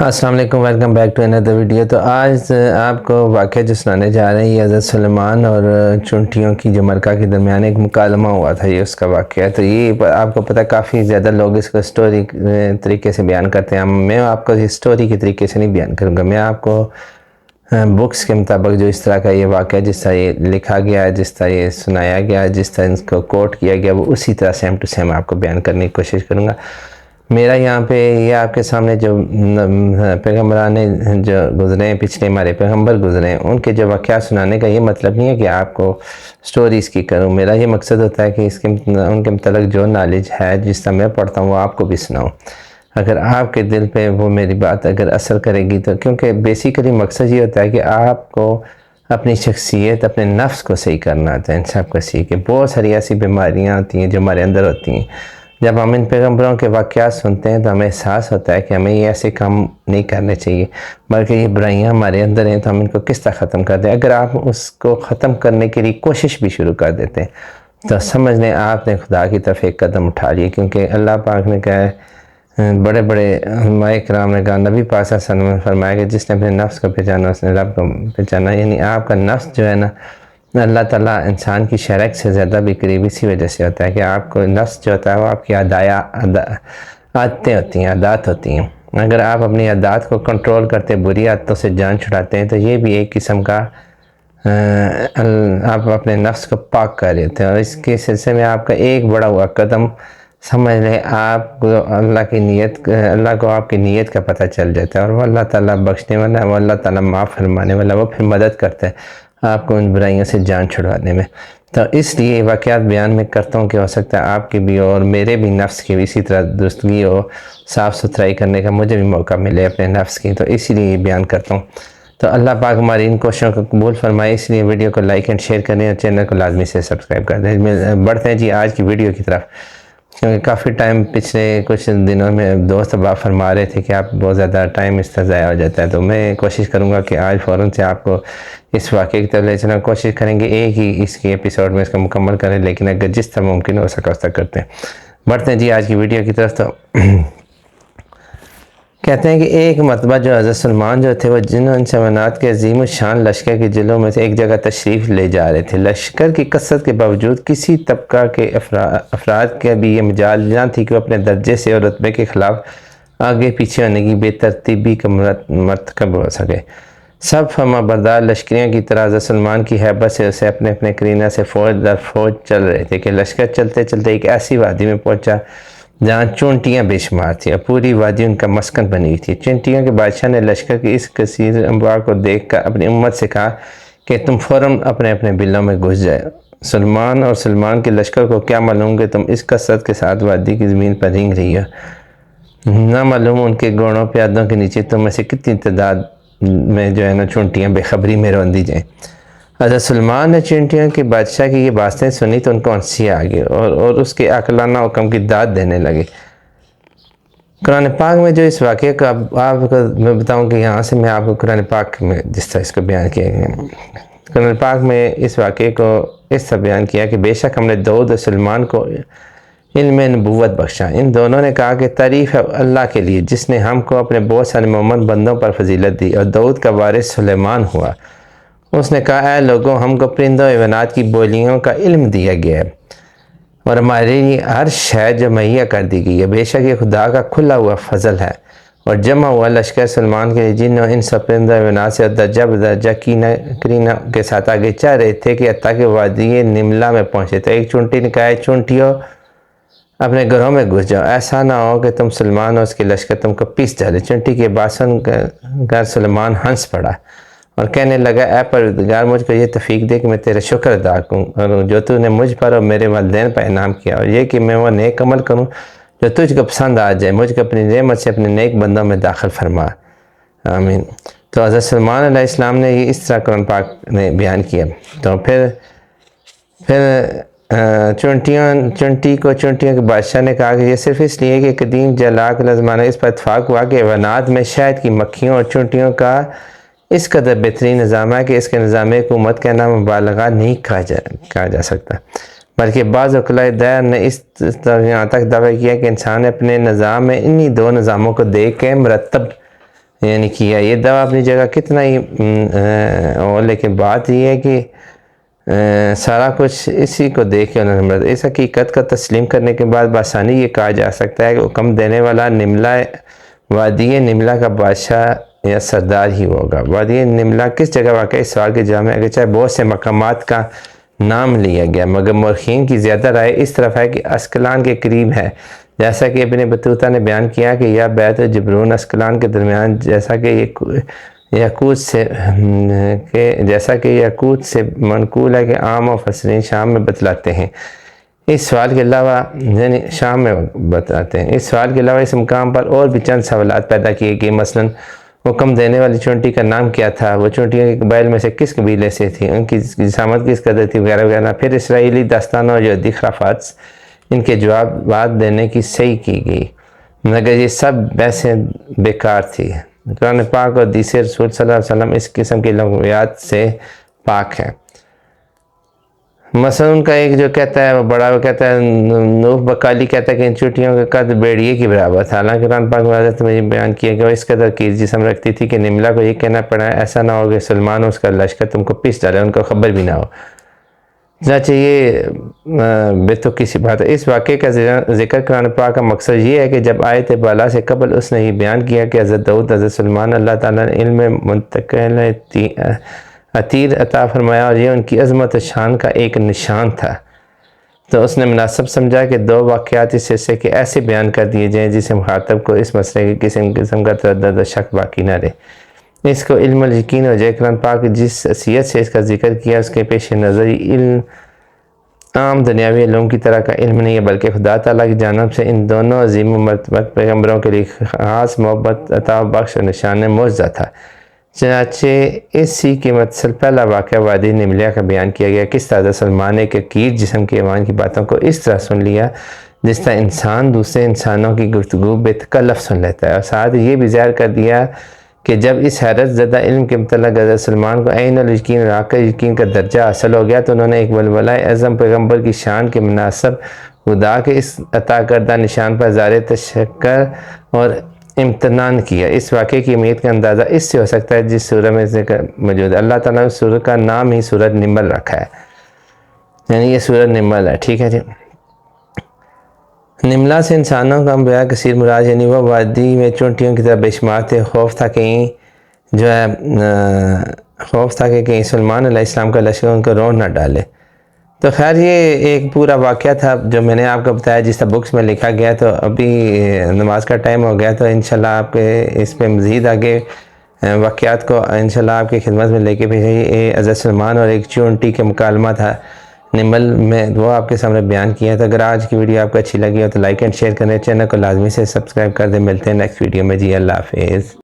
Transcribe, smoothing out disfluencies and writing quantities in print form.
السلام علیکم، welcome back to another video. تو آج آپ کو واقعہ جو سنانے جا رہے ہیں یہ حضرت سلیمان اور چونٹیوں کی جو مرکہ کے درمیان ایک مکالمہ ہوا تھا، یہ اس کا واقعہ ہے۔ تو یہ آپ کو پتہ کافی زیادہ لوگ اس کو سٹوری طریقے سے بیان کرتے ہیں۔ میں آپ کو اسٹوری کے طریقے سے نہیں بیان کروں گا، میں آپ کو بکس کے مطابق جو اس طرح کا یہ واقعہ جس طرح یہ لکھا گیا ہے، جس طرح یہ سنایا گیا ہے، جس طرح اس کو کوٹ کیا گیا، وہ اسی طرح سیم ٹو سیم آپ کو بیان کرنے کی کوشش کروں گا۔ میرا یہاں پہ یہ آپ کے سامنے جو پیغمبران جو گزرے ہیں، پچھلے ہمارے پیغمبر گزرے ہیں، ان کے جو واقعہ سنانے کا یہ مطلب نہیں ہے کہ آپ کو سٹوریز کی کروں۔ میرا یہ مقصد ہوتا ہے کہ ان کے متعلق جو نالج ہے، جس طرح میں پڑھتا ہوں، وہ آپ کو بھی سناؤں۔ اگر آپ کے دل پہ وہ میری بات اگر اثر کرے گی تو، کیونکہ بیسیکلی مقصد یہ ہوتا ہے کہ آپ کو اپنی شخصیت، اپنے نفس کو صحیح کرنا ہوتا ہے۔ ان سب کو صحیح کہ بہت ساری ایسی بیماریاں ہوتی ہیں جو ہمارے اندر ہوتی ہیں۔ جب ہم ان پیغمبروں کے واقعات سنتے ہیں تو ہمیں احساس ہوتا ہے کہ ہمیں یہ ایسے کام نہیں کرنے چاہیے، بلکہ یہ برائیاں ہمارے اندر ہیں تو ہم ان کو کس طرح ختم کر دیں۔ اگر آپ اس کو ختم کرنے کے لیے کوشش بھی شروع کر دیتے ہیں تو سمجھ لیں آپ نے خدا کی طرف ایک قدم اٹھا لیے، کیونکہ اللہ پاک نے کہا ہے، بڑے بڑے علماء کرام نے کہا، نبی پاک صلی اللہ علیہ وسلم نے فرمایا کہ جس نے اپنے نفس کو پہچانا اس نے رب کو پہچانا۔ یعنی آپ کا نفس جو ہے نا، اللہ تعالیٰ انسان کی شرک سے زیادہ بھی قریب اسی وجہ سے ہوتا ہے کہ آپ کو نفس جو ہوتا ہے وہ آپ کی عادتیں ہوتی ہیں، عادات ہوتی ہیں۔ اگر آپ اپنی عادات کو کنٹرول کرتے، بری عادتوں سے جان چھڑاتے ہیں، تو یہ بھی ایک قسم کا آپ اپنے نفس کو پاک کر لیتے ہیں، اور اس کے سلسلے میں آپ کا ایک بڑا ہوا قدم سمجھ لیں آپ کو اللہ کو آپ کی نیت کا پتہ چل جاتا ہے، اور وہ اللہ تعالیٰ بخشنے والا ہے، وہ اللہ تعالیٰ معاف فرمانے والا ہے، وہ پھر مدد کرتا ہے آپ کو ان برائیوں سے جان چھڑوانے میں۔ تو اس لیے واقعات بیان میں کرتا ہوں کہ ہو سکتا ہے آپ کی بھی اور میرے بھی نفس کی بھی اسی طرح درستگی ہو، صاف ستھرائی کرنے کا مجھے بھی موقع ملے اپنے نفس کی، تو اسی لیے یہ بیان کرتا ہوں۔ تو اللہ پاک ہماری ان کوششوں کو قبول فرمائے، اس لیے ویڈیو کو لائک اینڈ شیئر کریں اور چینل کو لازمی سے سبسکرائب کر دیں۔ بڑھتے ہیں جی آج کی ویڈیو کی طرف، کیونکہ کافی ٹائم پچھلے کچھ دنوں میں دوست اب فرما رہے تھے کہ آپ بہت زیادہ ٹائم اس طرح ضائع ہو جاتا ہے، تو میں کوشش کروں گا کہ آج فوراً سے آپ کو اس واقعے کی طرف لے چلنا کوشش کریں گے، ایک ہی اس کی ایپیسوڈ میں اس کو مکمل کریں، لیکن اگر جس طرح ممکن ہو سکا اس طرح کرتے ہیں۔ بڑھتے ہیں جی آج کی ویڈیو کی طرف۔ تو کہتے ہیں کہ ایک مرتبہ جو حضرت سلمان جو تھے، وہ جن انسانات کے عظیم الشان لشکر کے جلوں میں سے ایک جگہ تشریف لے جا رہے تھے۔ لشکر کی کثرت کے باوجود کسی طبقہ کے افراد کے بھی یہ مجال نہ تھی کہ وہ اپنے درجے سے اور رتبے کے خلاف آگے پیچھے ہونے کی بے ترتیبی کا مرتکب ہو سکے۔ سب فرما بردار لشکریوں کی طرح حضرت سلمان کی ہیبت سے اسے اپنے اپنے قرینہ سے فوج در فوج چل رہے تھے کہ لشکر چلتے چلتے ایک ایسی وادی میں پہنچا جہاں چونٹیاں بے شمار تھیں اور پوری وادی ان کا مسکن بنی ہوئی تھی۔ چونٹیوں کے بادشاہ نے لشکر کی اس کثیر انواع کو دیکھ کر اپنی امت سے کہا کہ تم فوراً اپنے اپنے بلوں میں گھس جائے۔ سلمان اور سلمان کے لشکر کو کیا معلوم کہ تم اس کثرت کے ساتھ وادی کی زمین پر رینگ رہی ہو، نہ معلوم ان کے گھوڑوں پیادوں کے نیچے تم میں سے کتنی تعداد میں جو ہے نا چونٹیاں بے خبری میں روندی جائیں۔ حضرت سلمان نے چونٹیوں کے بادشاہ کی یہ باتیں سنی تو ان کو ہنسی آ گئی اور اس کے عاقلانہ حکم کی داد دینے لگے۔ قرآن پاک میں جو اس واقعے کا آپ کو میں بتاؤں کہ یہاں سے میں آپ کو قرآن پاک میں جس طرح اس کو بیان کیا گیا، قرآن پاک میں اس واقعے کو اس طرح بیان کیا کہ بے شک ہم نے داؤد اور سلمان کو علم نبوت بخشا۔ ان دونوں نے کہا کہ تعریف ہے اللہ کے لیے جس نے ہم کو اپنے بہت سارے مومن بندوں پر فضیلت دی، اور داؤد کا وارث سلیمان ہوا۔ اس نے کہا، اے لوگوں، ہم کو پرندوں حیوانات کی بولیوں کا علم دیا گیا ہے اور ہمارے لیے ہر شے جو مہیا کر دی گئی ہے، بے شک یہ خدا کا کھلا ہوا فضل ہے۔ اور جمع ہوا لشکر سلمان کے لیے جنوں ان سب پرندوں حیوانات سے درجہ بدرجہ کرینہ کے ساتھ آگے چل رہے تھے کہ حتیٰ کہ وادی نملہ میں پہنچے تو ایک چونٹی نے کہا، چونٹیوں اپنے گھروں میں گھس جاؤ، ایسا نہ ہو کہ تم سلمان اور اس کے لشکر تم کو پیس ڈالے۔ چونٹی کے بات سن کر سلمان ہنس پڑا اور کہنے لگا، اے پروردگار، مجھ کو یہ توفیق دے کہ میں تیرا شکر ادا کروں جو تو نے مجھ پر اور میرے والدین پر انعام کیا، اور یہ کہ میں وہ نیک عمل کروں جو تجھ کو پسند آ جائے۔ مجھ کو اپنی نعمت سے اپنے نیک بندوں میں داخل فرما، آمین۔ تو حضرت سلمان علیہ السلام نے یہ اس طرح قرآن پاک نے بیان کیا۔ تو پھر چونٹیوں کے بادشاہ نے کہا کہ یہ صرف اس لیے کہ قدیم جلاک زمانہ اس پر اتفاق ہوا کہ حیوانات میں شہد کی مکھیوں اور چونٹیوں کا اس قدر بہترین نظام ہے کہ اس کے نظام حکومت کا نام مبالغہ نہیں کہا جا سکتا، بلکہ بعض عقلاء دیر نے اس طرح یہاں تک دعویٰ کیا کہ انسان اپنے نظام میں انہی دو نظاموں کو دیکھ کے مرتب یعنی کیا یہ دعویٰ اپنی جگہ کتنا ہی اور لیکن بات یہ ہے کہ سارا کچھ اسی کو دیکھ کے انہوں نے اس حقیقت کا تسلیم کرنے کے بعد بآسانی یہ کہا جا سکتا ہے کہ حکم دینے والا نملہ وادی نملہ کا بادشاہ یا سردار ہی ہوگا۔ وادی نملہ کس جگہ واقع اس سوال کے جواب میں اگرچہ بہت سے مقامات کا نام لیا گیا مگر مورخین کی زیادہ رائے اس طرف ہے کہ اسکلان کے قریب ہے، جیسا کہ ابن بطوطہ نے بیان کیا کہ یہ بیت جبرون اسکلان کے درمیان جیسا کہ یاقوت سے منقول ہے کہ عام مفسرین شام میں بتلاتے ہیں۔ اس سوال کے علاوہ یعنی شام میں بتاتے ہیں۔ اس سوال کے علاوہ اس مقام پر اور بھی چند سوالات پیدا کیے گئے، مثلا حکم دینے والی چونٹی کا نام کیا تھا، وہ چونٹیاں کے قبائل میں سے کس قبیلے سے تھی، ان کی جسامت کس قدر تھی وغیرہ وغیرہ۔ پھر اسرائیلی داستانوں اور یہودی خرافات ان کے جوابات دینے کی صحیح کی گئی مگر یہ سب بحثیں بیکار تھی۔ قرآن پاک اور حدیث رسول صلی اللہ علیہ وسلم اس قسم کی لغویات سے پاک ہیں۔ مثلا ان کا ایک جو کہتا ہے وہ کہتا ہے نوح بقالی کہتا ہے کہ ان چوٹیوں کا قد بیڑیے کی برابر تھا، حالانکہ قرآن پاک میں حضرت میں بیان کیا کہ وہ اس قدر کی جسم رکھتی تھی کہ نملہ کو یہ کہنا پڑا ایسا نہ ہو کہ سلمان اس کا لشکر تم کو پیس ڈالے، ان کو خبر بھی نہ ہو۔ چنانچہ یہ بیتو کسی بات ہے۔ اس واقعے کا ذکر قرآن پاک کا مقصد یہ ہے کہ جب آیت بالا سے قبل اس نے یہ بیان کیا کہ حضرت داؤد حضرت سلمان اللہ تعالیٰ نے علم منتقل عطیر عطا فرمایا اور یہ ان کی عظمت و شان کا ایک نشان تھا، تو اس نے مناسب سمجھا کہ دو واقعات اس حصے کے ایسے بیان کر دیے جائیں جسے مخاطب کو اس مسئلے کی کسی قسم کا تردد و شک باقی نہ رہے، اس کو علم یقین ہو جائے۔ قرآن پاک جس حیثیت سے اس کا ذکر کیا اس کے پیش نظر علم عام دنیاوی علوم کی طرح کا علم نہیں ہے بلکہ خدا تعالیٰ کی جانب سے ان دونوں عظیم و مرتبت پیغمبروں کے لیے خاص محبت عطا بخش و نشان معجزہ تھا۔ چنانچہ اسی کی متصل پہلا واقعہ وادی نملیہ کا بیان کیا گیا۔ کس طرح سلمان ایک حقیر جسم کے ایمان کی باتوں کو اس طرح سن لیا جس طرح انسان دوسرے انسانوں کی گفتگو بے تکلف سن لیتا ہے، اور ساتھ یہ بھی ظاہر کر دیا کہ جب اس حیرت زدہ علم کے متعلق حضرت سلمان کو عین الیقین اور حق یقین کا درجہ حاصل ہو گیا تو انہوں نے ایک ولولہ اعظم پیغمبر کی شان کے مناسب خدا کے اس عطا کردہ نشان پر اظہار تشکر اور امتنان کیا۔ اس واقعے کی اہمیت کا اندازہ اس سے ہو سکتا ہے جس سورہ میں ذکر موجود ہے۔ اللہ تعالیٰ نے سورہ کا نام ہی سورہ نمل رکھا ہے، یعنی یہ سورہ نمل ہے، ٹھیک ہے جی۔ نملہ سے انسانوں کا انبیاء کثیر مراد یعنی وہ وادی میں چونٹیوں کی طرح بے شمار تھے۔ خوف تھا کہ کہیں سلمان علیہ السلام کا لشکر ان کو روڑ نہ ڈالے۔ تو خیر یہ ایک پورا واقعہ تھا جو میں نے آپ کو بتایا جس طرح بکس میں لکھا گیا، تو ابھی نماز کا ٹائم ہو گیا تو انشاءاللہ آپ کے اس پہ مزید آگے واقعات کو انشاءاللہ آپ کی خدمت میں لے کے بھی حضرت سلمان اور ایک چونٹی کے مکالمہ تھا نمل میں، وہ آپ کے سامنے بیان کیا تھا۔ اگر آج کی ویڈیو آپ کو اچھی لگی ہو تو لائک اینڈ شیئر کریں، چینل کو لازمی سے سبسکرائب کر دیں۔ ملتے ہیں نیکسٹ ویڈیو میں جی، اللہ حافظ۔